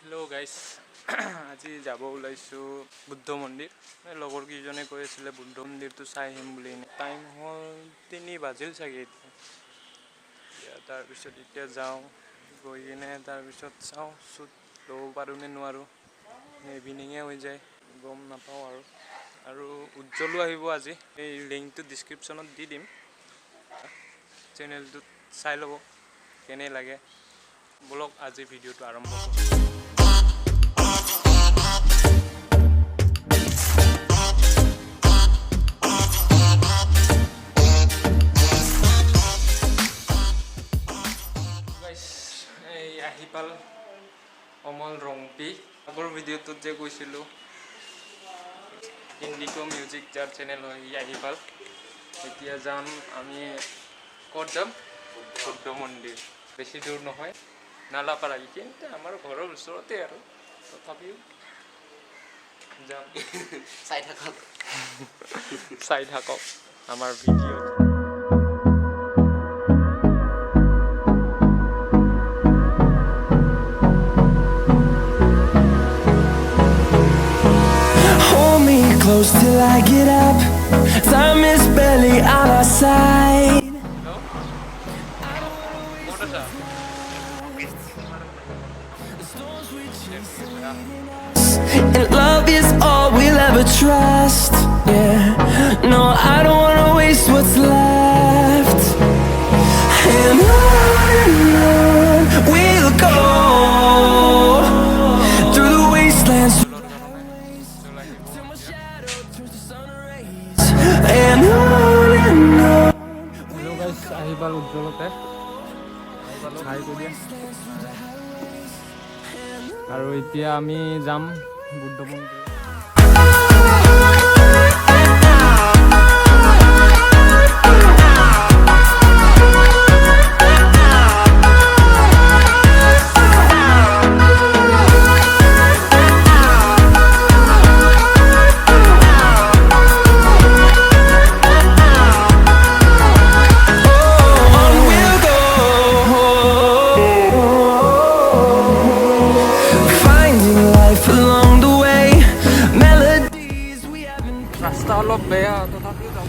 Hello guys আজি যাব ওলাইছো বুদ্ধ মন্দিৰ লগৰ কিজনে কৈ আছিল বুদ্ধ মন্দিৰটো চাই আহিম বুলি টাইম হল 3 বাজিল চাগে তাৰ পিছত এতিয়া যাওঁ গৈ কিনে তাৰ পিছত চাওঁ শুট ল'ব পাৰো নে নোৱাৰো ইভিনিঙে হৈ যায় গম নাপাওঁ আৰু উজ্জ্বলো আহিব আজি এই লিংকটো ডেসক্ৰিপচনত দি দিম চেনেলটো চাই ল'ব কেনে লাগে ব্লগ আজি ভিডিওটো আৰম্ভ কৰোঁ আহিপাল অমল ৰংপি আগৰ ভিডিওটোত যে কৈছিলোঁ ইণ্ডিকো মিউজিক যাৰ চেনেল হয় আহিপাল এতিয়া যাম আমি ক'ত যাম বুদ্ধ মন্দিৰ বেছি দূৰ নহয় নালাপাৰা কিন্তু আমাৰ ঘৰৰ ওচৰতে আৰু তথাপিও যাম চাই থাকক আমাৰ video' Close till I get up. Time is barely on our side. And love is all we'll ever trust. Yeah. No, I don't wanna waste what's left. And on we'll go through the wastelands. Hello guys, আহিবাল উজ্জ্বলতে হাই কৰি আৰু এতিয়া আমি যাম বুদ্ধ মন্দিৰ ৰাস্তা অলপ বেয়া তথাপিও যাম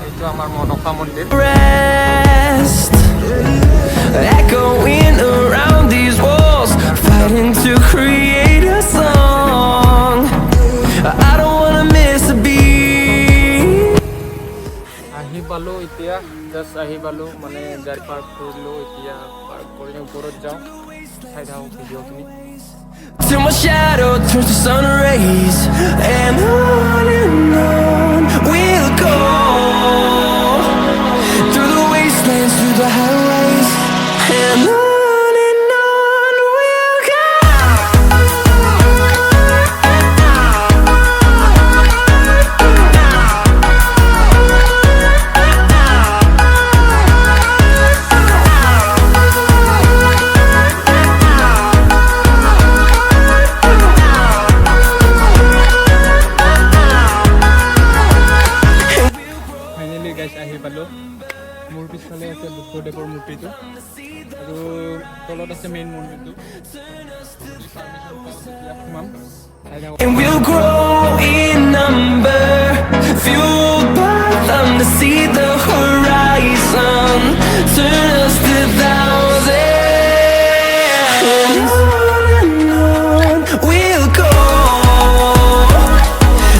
এইটো আমাৰ মনসা মন্দিৰ Rest, echoing around these walls, fighting to create a song. I don't wanna miss a beat. আহি পালো এতিয়া জাস্ট আহি পালো মানে গাড়ী পাৰ্ক কৰিলো এতিয়া পাৰ্ক কৰি ওপৰত যাওঁ চাই থাকোঁ ভিডিঅ'খিনি Till my shadow turns to sun rays, and on we'll go through the wastelands, through the highways, and on we'll go. আহি পালো মোৰ পিছফালে আছে বুদ্ধদেৱৰ মূৰ্তিটো আৰু তলত আছে মেইন মন্দিৰটো And we'll grow in number, fueled by them to see the horizon, turn us to thousands. And on we'll go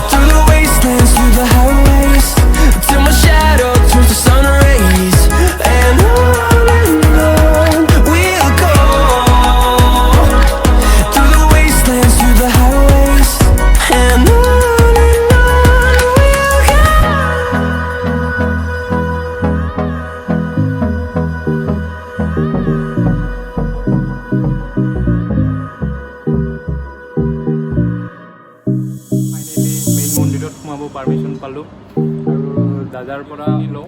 through the wastelands, through the highways, till my shadow turns to sun rays. And on we'll go through the wastelands, through the highways, and on we'll go. Finally main মন্দিৰত সোমাব permission পালোঁ আৰু দাদাৰ পৰা লওঁ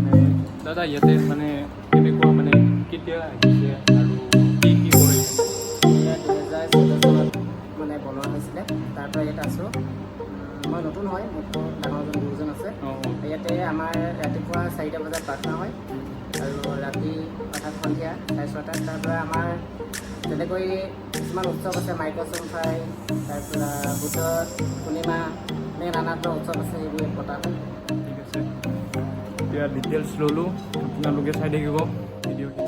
মানে দাদা ইয়াতে মানে কেনেকুৱা মানে কেতিয়া আহিছে আৰু কি কি কৰিছে 2014 চনত মানে বনোৱা হৈছিলে তাৰ পৰা ইয়াত আছোঁ মই নতুন হয় মোতকৈ ডাঙৰজন গুৰুজন আছে ইয়াতে আমাৰ ৰাতিপুৱা 4টা বজাত প্ৰাৰ্থনা হয় আৰু ৰাতি অৰ্থাৎ সন্ধিয়া 6:30 তাৰ পৰা আমাৰ তেনেকৈ কিছুমান উৎসৱ আছে মাইক্ৰ'চনফাই, তাৰপিছত বুদ্ধ পূৰ্ণিমা, এনে নানা ধৰণৰ উৎসৱ আছে, সেইবোৰ পতা হয়। ঠিক আছে, এতিয়া ডিটেইলছ ল'লোঁ, আপোনালোকে চাই থাকিব ভিডিঅ'টো।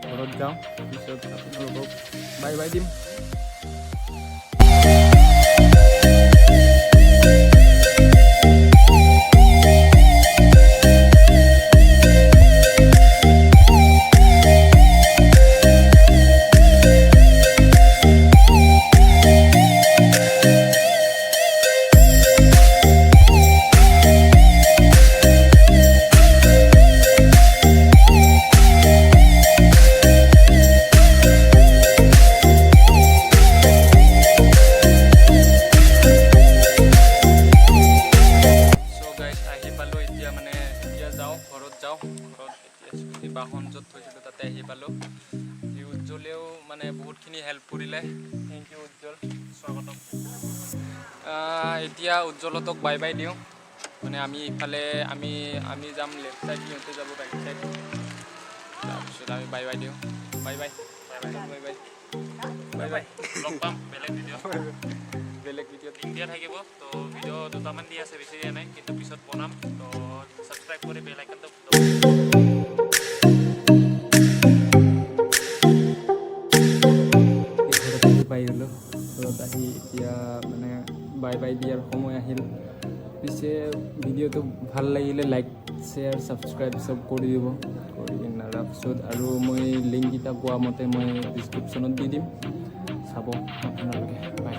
ঘৰত যাওঁ, পিছত আপোনালোকক বাই বাই দিম। বাহন য'ত থৈছিলোঁ তাতে আহি পালোঁ। এই উজ্জ্বলেও মানে বহুতখিনি হেল্প কৰিলে, থেংক ইউ উজ্জ্বল, স্বাগতম। এতিয়া উজ্জ্বলতক বাই বাই দিওঁ, মানে আমি ইফালে আমি যাম লেফ্ট ছাইড, সিহঁতে যাব ৰাইট ছাইড, তাৰপিছত আমি বাই বাই দিওঁ। Bye bye bye bye bye bye bye, লগ পাম বেলেগ ভিডিঅ'ত ইণ্ডিয়া থাকিব। তো ভিডিঅ' দুটামান দি আছে, বেছি দিয়া নাই, কিন্তু পিছত বনাম। তো ছাবস্ক্ৰাইব কৰি বেল আইকনটো পাই গ'লোঁ। ঘৰত আহি এতিয়া মানে বাই বাই দিয়াৰ সময় আহিল। পিছে ভিডিঅ'টো ভাল লাগিলে লাইক শ্বেয়াৰ ছাবস্ক্ৰাইব চব কৰি দিব, কৰি কিনে তাৰপিছত আৰু মই লিংককেইটা পোৱা মতে মই ডিছক্ৰিপশ্যনত দি দিম, চাব আপোনালোকে। বাই।